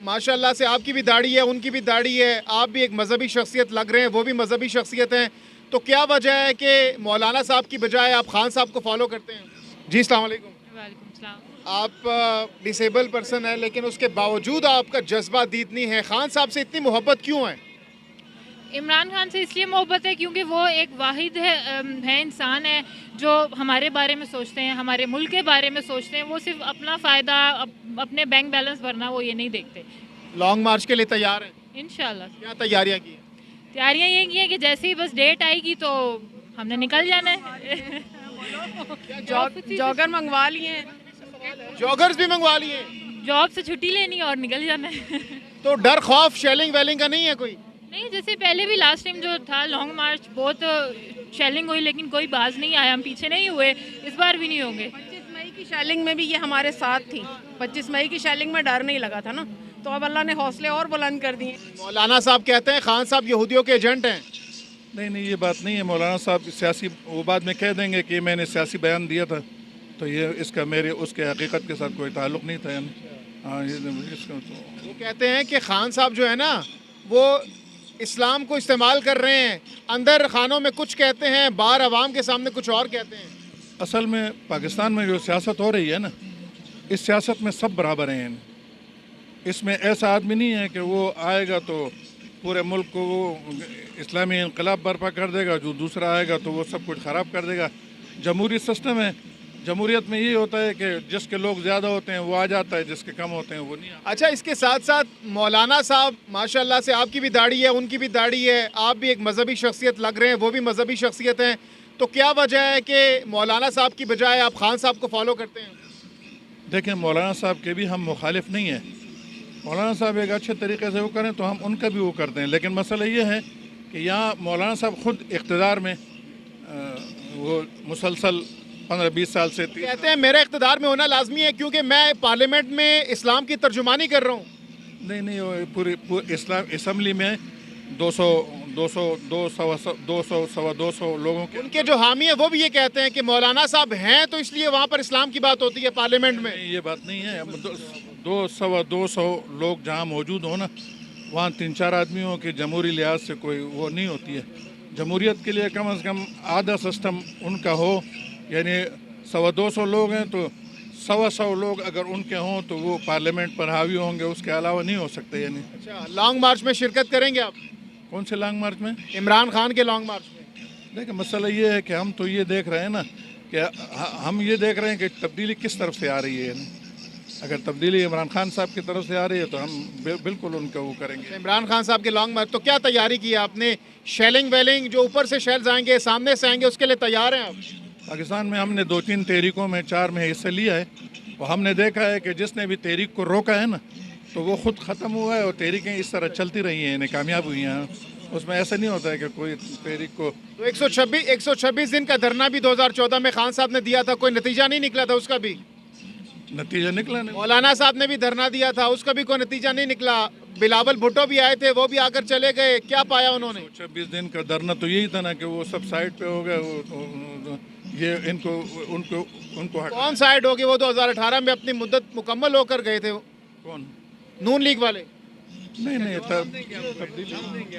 माशाल्लाह से आपकी भी दाढ़ी है, उनकी भी दाढ़ी है, आप भी एक मजहबी शख्सियत लग रहे हैं, वो भी मजहबी शख्सियत हैं, तो क्या वजह है कि मौलाना साहब की बजाय आप खान साहब को फॉलो करते हैं? जी अस्सलाम वालेकुम। वालेकुम सलाम। आप डिसेबल पर्सन है, लेकिन उसके बावजूद आपका जज्बा दीदनी है, खान साहब से इतनी मोहब्बत क्यों है? इमरान खान से इसलिए मोहब्बत है क्योंकि वो एक वाहिद है इंसान है जो हमारे बारे में सोचते हैं, हमारे मुल्क के बारे में सोचते हैं। वो सिर्फ अपना फ़ायदा, अपने बैंक बैलेंस भरना वो ये नहीं देखते। लॉन्ग मार्च के लिए तैयार हैं? इंशाल्लाह क्या तैयारियां की हैं? तैयारियां ये की हैं कि जैसे ही बस डेट आएगी तो हमने निकल जाना है। जॉगर मंगवा लिए हैं। जॉगर्स भी मंगवा लिए? जॉब से छुट्टी लेनी है और निकल जाना है। तो डर खौफ शेलिंग वेलिंग का नहीं है कोई? नहीं, जैसे पहले भी लास्ट टाइम जो था लॉन्ग मार्च बहुत शेलिंग हुई लेकिन कोई बाज नहीं आया, हम पीछे नहीं हुए, इस बार भी नहीं होंगे। 25 मई की शेलिंग में भी ये हमारे साथ थी। 25 मई की शेलिंग में डर नहीं लगा था ना, तो अब अल्लाह ने हौसले और बुलंद कर दिए। मौलाना साहब कहते हैं खान साहब यहूदियों के एजेंट हैं। नहीं, ये बात नहीं है। मौलाना साहब सियासी, वो बाद में कह देंगे कि मैंने सियासी बयान दिया था, तो ये इसका मेरे उसके हकीकत के साथ कोई ताल्लुक़ नहीं था। हाँ, इसका वो कहते हैं कि खान साहब जो है ना वो इस्लाम को इस्तेमाल कर रहे हैं, अंदर खानों में कुछ कहते हैं, बाहर आवाम के सामने कुछ और कहते हैं। असल में पाकिस्तान में जो सियासत हो रही है ना, इस सियासत में सब बराबर हैं। इसमें ऐसा आदमी नहीं है कि वो आएगा तो पूरे मुल्क को वो इस्लामी इनकलाब बर्पा कर देगा, जो दूसरा आएगा तो वो सब कुछ ख़राब कर देगा। जमहूरी सिस्टम है, जमहूरियत में ये होता है कि जिसके लोग ज़्यादा होते हैं वो आ जाता है, जिसके कम होते हैं वो नहीं आता। अच्छा, इसके साथ साथ मौलाना साहब माशाल्लाह से आपकी भी दाढ़ी है, उनकी भी दाढ़ी है, आप भी एक मजहबी शख्सियत लग रहे हैं, वो भी मजहबी शख्सियत हैं, तो क्या वजह है कि मौलाना साहब की बजाय आप खान साहब को फॉलो करते हैं? देखें, मौलाना साहब के भी हम मुखालिफ नहीं हैं। मौलाना साहब एक अच्छे तरीके से वो करें तो हम उनका भी वो करते हैं, लेकिन मसला ये है कि यहाँ मौलाना साहब ख़ुद इक़्तिदार में वो मुसलसल 15-20 साल से कहते हैं मेरा इक़्तिदार में होना लाजमी है क्योंकि मैं पार्लियामेंट में इस्लाम की तर्जुमानी कर रहा हूँ। नहीं, वो पूरी इस्लाम असम्बली में 200 लोगों के उनके जो हामी है वो भी ये कहते हैं कि मौलाना साहब हैं तो इसलिए वहाँ पर इस्लाम की बात होती है पार्लियामेंट में। ये बात नहीं है। 200 लोग जहाँ मौजूद हो ना, वहाँ 3-4 आदमियों की जमहूरी लिहाज से कोई वो नहीं होती है। जमहूरियत के लिए कम से कम आधा सिस्टम उनका हो, यानी 100-200 लोग हैं तो 100 लोग अगर उनके हों तो वो पार्लियामेंट पर हावी होंगे, उसके अलावा नहीं हो सकते। यानी अच्छा, लॉन्ग मार्च में शिरकत करेंगे आप? कौन से लॉन्ग मार्च में? इमरान खान के लॉन्ग मार्च में। देखिए, मसला ये है कि हम तो ये देख रहे हैं ना कि हम ये देख रहे हैं कि तब्दीली किस तरफ से आ रही है। अगर तब्दीली इमरान खान साहब की तरफ से आ रही है तो हम बिल्कुल उनका वो करेंगे। इमरान खान साहब के लॉन्ग मार्च, तो क्या तैयारी की है आपने? शेलिंग वेलिंग जो ऊपर से शेल्स आएंगे सामने से आएंगे, उसके लिए तैयार हैं आप? पाकिस्तान में हमने 2-3 तहरीकों में 4 में हिस्सा लिया है, और हमने देखा है कि जिसने भी तहरीक को रोका है ना तो वो ख़ुद ख़त्म हुआ है, और तहरीकें इस तरह चलती रही हैं, इन्हें कामयाब हुई हैं। उसमें ऐसा नहीं होता है कि कोई तहरीक को तो 126 दिन का धरना भी 2014 में खान साहब ने दिया था, कोई नतीजा नहीं निकला था उसका भी? नतीजा निकला नहीं। मौलाना साहब ने भी धरना दिया था, उसका भी कोई नतीजा नहीं निकला। बिलावल भुट्टो भी आए थे, वो भी आकर चले गए, क्या पाया उन्होंने? 26 दिन का धरना तो यही था ना कि वो सब साइड पे हो गए, ये उनको कौन साइड होगी? वो 2018 में अपनी मुद्दत मुकम्मल होकर गए थे। कौन? नून लीग वाले। नहीं, तब्दीली